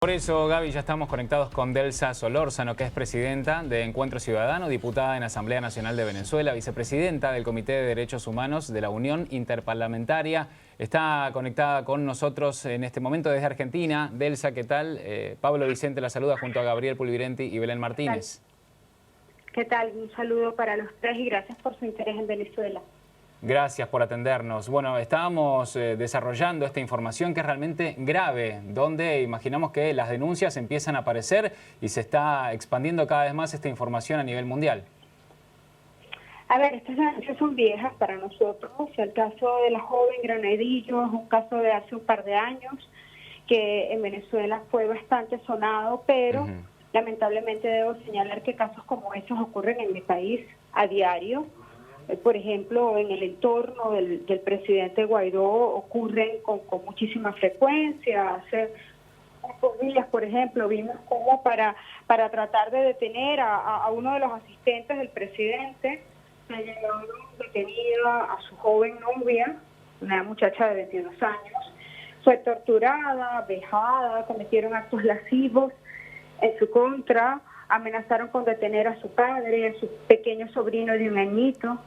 Por eso, Gaby, ya estamos conectados con Delsa Solórzano, que es presidenta de Encuentro Ciudadano, diputada en Asamblea Nacional de Venezuela, vicepresidenta del Comité de Derechos Humanos de la Unión Interparlamentaria. Está conectada con nosotros en este momento desde Argentina. Delsa, ¿qué tal? Pablo Vicente la saluda junto a Gabriel Pulvirenti y Belén Martínez. ¿Qué tal? Un saludo para los tres y gracias por su interés en Venezuela. Gracias por atendernos. Bueno, estábamos desarrollando esta información que es realmente grave, donde imaginamos que las denuncias empiezan a aparecer y se está expandiendo cada vez más esta información a nivel mundial. A ver, estas denuncias son viejas para nosotros. O sea, el caso de la joven Granadillo es un caso de hace un par de años que en Venezuela fue bastante sonado, pero lamentablemente debo señalar que casos como estos ocurren en mi país a diario. Por ejemplo, en el entorno del presidente Guaidó ocurren con muchísima frecuencia. Hace pocos días, por ejemplo, vimos cómo para tratar de detener a uno de los asistentes del presidente, se llevaron detenida a su joven novia, una muchacha de 22 años, fue torturada, vejada, cometieron actos lascivos en su contra, amenazaron con detener a su padre, a su pequeño sobrino de 1 añito.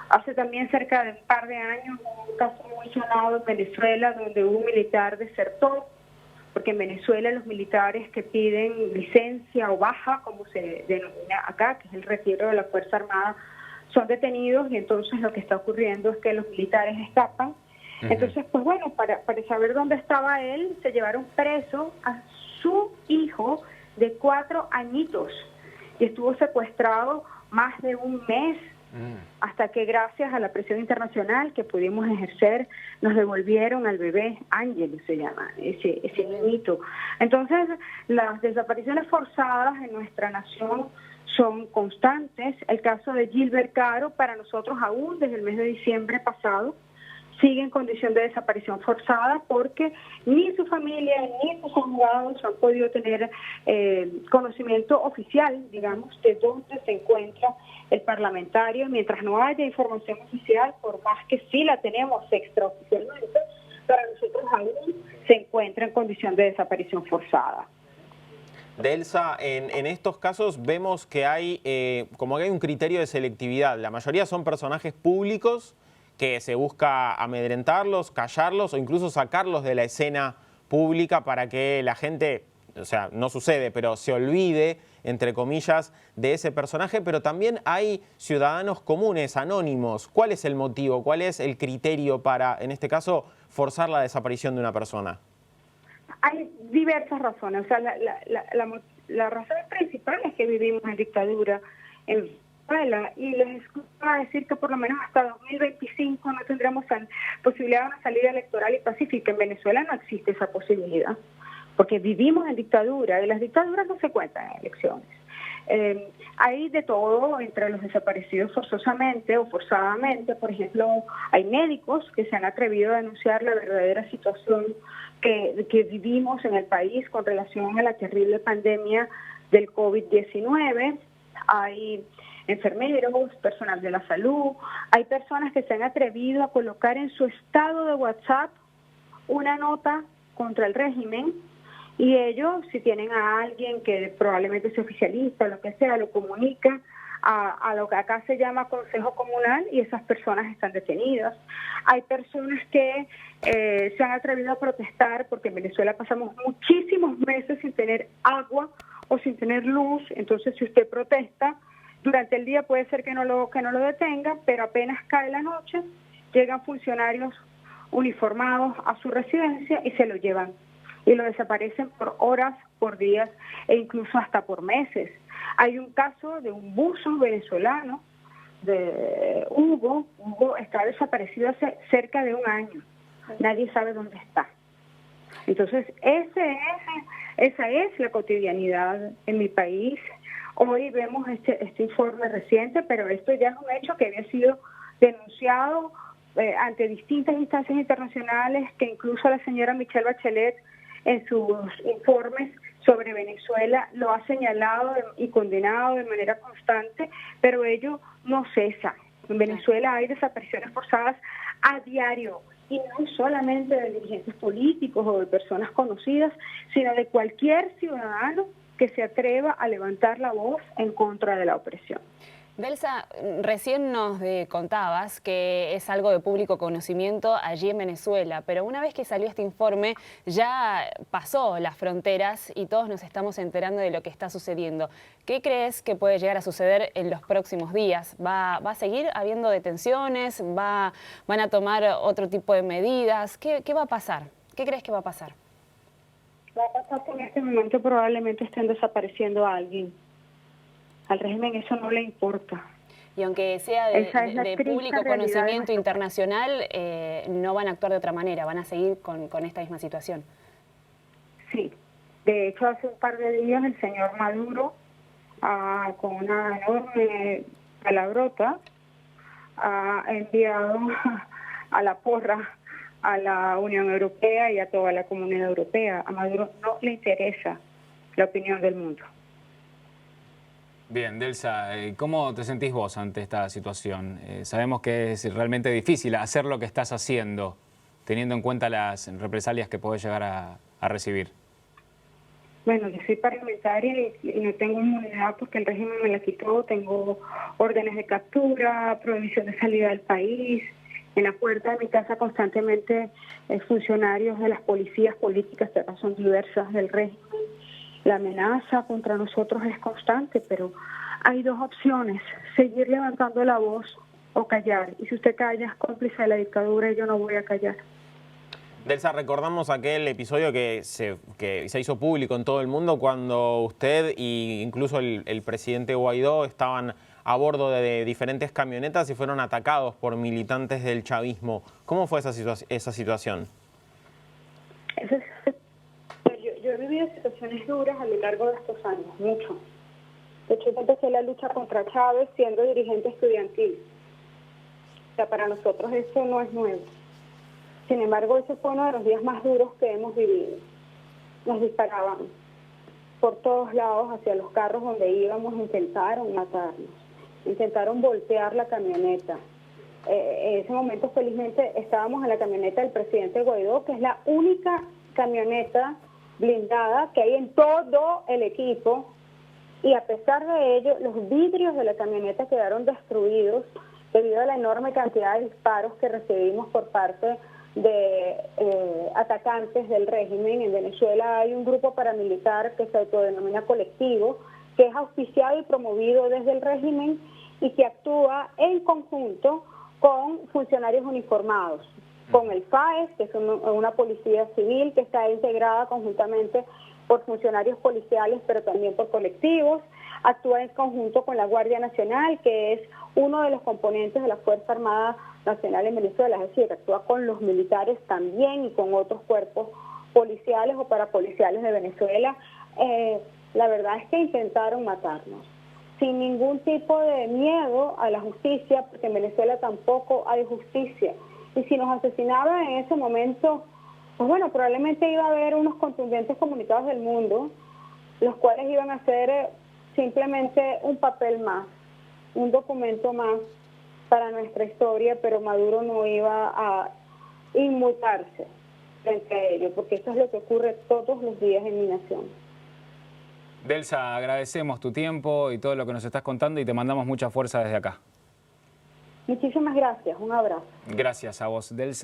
Hace también cerca de un par de años un caso muy sonado en Venezuela donde un militar desertó, porque en Venezuela los militares que piden licencia o baja, como se denomina acá, que es el retiro de la Fuerza Armada, son detenidos y entonces lo que está ocurriendo es que los militares escapan. Entonces, pues bueno, para saber dónde estaba él, se llevaron preso a su hijo de 4 añitos y estuvo secuestrado más de un mes. Hasta que gracias a la presión internacional que pudimos ejercer, nos devolvieron al bebé, Ángel se llama, ese niñito. Entonces, las desapariciones forzadas en nuestra nación son constantes. El caso de Gilbert Caro, para nosotros aún desde el mes de diciembre pasado, sigue en condición de desaparición forzada porque ni su familia ni sus abogados han podido tener conocimiento oficial, digamos, de dónde se encuentra el parlamentario. Mientras no haya información oficial, por más que sí la tenemos extraoficialmente, para nosotros aún se encuentra en condición de desaparición forzada. Delsa, en estos casos vemos que hay como que hay un criterio de selectividad. La mayoría son personajes públicos que se busca amedrentarlos, callarlos o incluso sacarlos de la escena pública para que la gente, o sea, no sucede, pero se olvide, entre comillas, de ese personaje. Pero también hay ciudadanos comunes, anónimos. ¿Cuál es el motivo? ¿Cuál es el criterio para, en este caso, forzar la desaparición de una persona? Hay diversas razones. O sea, la razón principal es que vivimos en dictadura en Venezuela y les escucho decir que por lo menos hasta 2025 no tendremos posibilidad de una salida electoral y pacífica. En Venezuela no existe esa posibilidad, porque vivimos en dictadura y las dictaduras no se cuentan en elecciones. Hay de todo entre los desaparecidos forzosamente o forzadamente. Por ejemplo, hay médicos que se han atrevido a denunciar la verdadera situación que vivimos en el país con relación a la terrible pandemia del COVID-19. Hay enfermeros, personal de la salud, hay personas que se han atrevido a colocar en su estado de WhatsApp una nota contra el régimen y ellos, si tienen a alguien que probablemente es oficialista o lo que sea, lo comunica a lo que acá se llama Consejo Comunal y esas personas están detenidas. Hay personas que se han atrevido a protestar porque en Venezuela pasamos muchísimos meses sin tener agua o sin tener luz, entonces si usted protesta, durante el día puede ser que no lo detenga, pero apenas cae la noche, llegan funcionarios uniformados a su residencia y se lo llevan. Y lo desaparecen por horas, por días e incluso hasta por meses. Hay un caso de un buzo venezolano, de Hugo. Hugo está desaparecido hace cerca de 1 año. Nadie sabe dónde está. Entonces, esa es la cotidianidad en mi país. Hoy vemos este informe reciente, pero esto ya es un hecho que había sido denunciado ante distintas instancias internacionales, que incluso la señora Michelle Bachelet en sus informes sobre Venezuela lo ha señalado y condenado de manera constante, pero ello no cesa. En Venezuela hay desapariciones forzadas a diario y no solamente de dirigentes políticos o de personas conocidas, sino de cualquier ciudadano que se atreva a levantar la voz en contra de la opresión. Delsa, recién nos contabas que es algo de público conocimiento allí en Venezuela, pero una vez que salió este informe ya pasó las fronteras y todos nos estamos enterando de lo que está sucediendo. ¿Qué crees que puede llegar a suceder en los próximos días? ¿Va a seguir habiendo detenciones? ¿Van a tomar otro tipo de medidas? ¿Qué va a pasar? ¿Qué crees que va a pasar? Va a pasar que en este momento probablemente estén desapareciendo a alguien. Al régimen eso no le importa. Y aunque sea de público conocimiento internacional, no van a actuar de otra manera, van a seguir con esta misma situación. Sí, de hecho hace un par de días el señor Maduro, con una enorme palabrota, ha enviado a la porra a la Unión Europea y a toda la comunidad europea. A Maduro no le interesa la opinión del mundo. Bien, Delsa, ¿cómo te sentís vos ante esta situación? Sabemos que es realmente difícil hacer lo que estás haciendo, teniendo en cuenta las represalias que podés llegar a recibir. Bueno, yo soy parlamentaria y no tengo inmunidad porque el régimen me la quitó. Tengo órdenes de captura, prohibición de salida del país. En la puerta de mi casa constantemente funcionarios de las policías políticas que son diversas del régimen. La amenaza contra nosotros es constante, pero hay dos opciones: seguir levantando la voz o callar. Y si usted calla, es cómplice de la dictadura y yo no voy a callar. Delsa, recordamos aquel episodio que se hizo público en todo el mundo cuando usted e incluso el presidente Guaidó estaban a bordo de diferentes camionetas y fueron atacados por militantes del chavismo. ¿Cómo fue esa situación? Yo he vivido situaciones duras a lo largo de estos años, mucho. De hecho, yo empecé la lucha contra Chávez siendo dirigente estudiantil. O sea, para nosotros eso no es nuevo. Sin embargo, ese fue uno de los días más duros que hemos vivido. Nos disparaban por todos lados hacia los carros donde íbamos, intentaron matarnos, intentaron voltear la camioneta. En ese momento, felizmente, estábamos en la camioneta del presidente Guaidó, que es la única camioneta blindada que hay en todo el equipo, y a pesar de ello, los vidrios de la camioneta quedaron destruidos debido a la enorme cantidad de disparos que recibimos por parte de atacantes del régimen. En Venezuela hay un grupo paramilitar que se autodenomina Colectivo, que es auspiciado y promovido desde el régimen y que actúa en conjunto con funcionarios uniformados, con el FAES, que es una policía civil que está integrada conjuntamente por funcionarios policiales, pero también por colectivos. Actúa en conjunto con la Guardia Nacional, que es uno de los componentes de la Fuerza Armada Nacional en Venezuela, es decir, actúa con los militares también y con otros cuerpos policiales o parapoliciales de Venezuela. La verdad es que intentaron matarnos, sin ningún tipo de miedo a la justicia, porque en Venezuela tampoco hay justicia. Y si nos asesinaban en ese momento, pues bueno, probablemente iba a haber unos contundentes comunicados del mundo, los cuales iban a ser simplemente un papel más, un documento más para nuestra historia, pero Maduro no iba a inmutarse frente a ello, porque eso es lo que ocurre todos los días en mi nación. Delsa, agradecemos tu tiempo y todo lo que nos estás contando y te mandamos mucha fuerza desde acá. Muchísimas gracias, un abrazo. Gracias a vos, Delsa.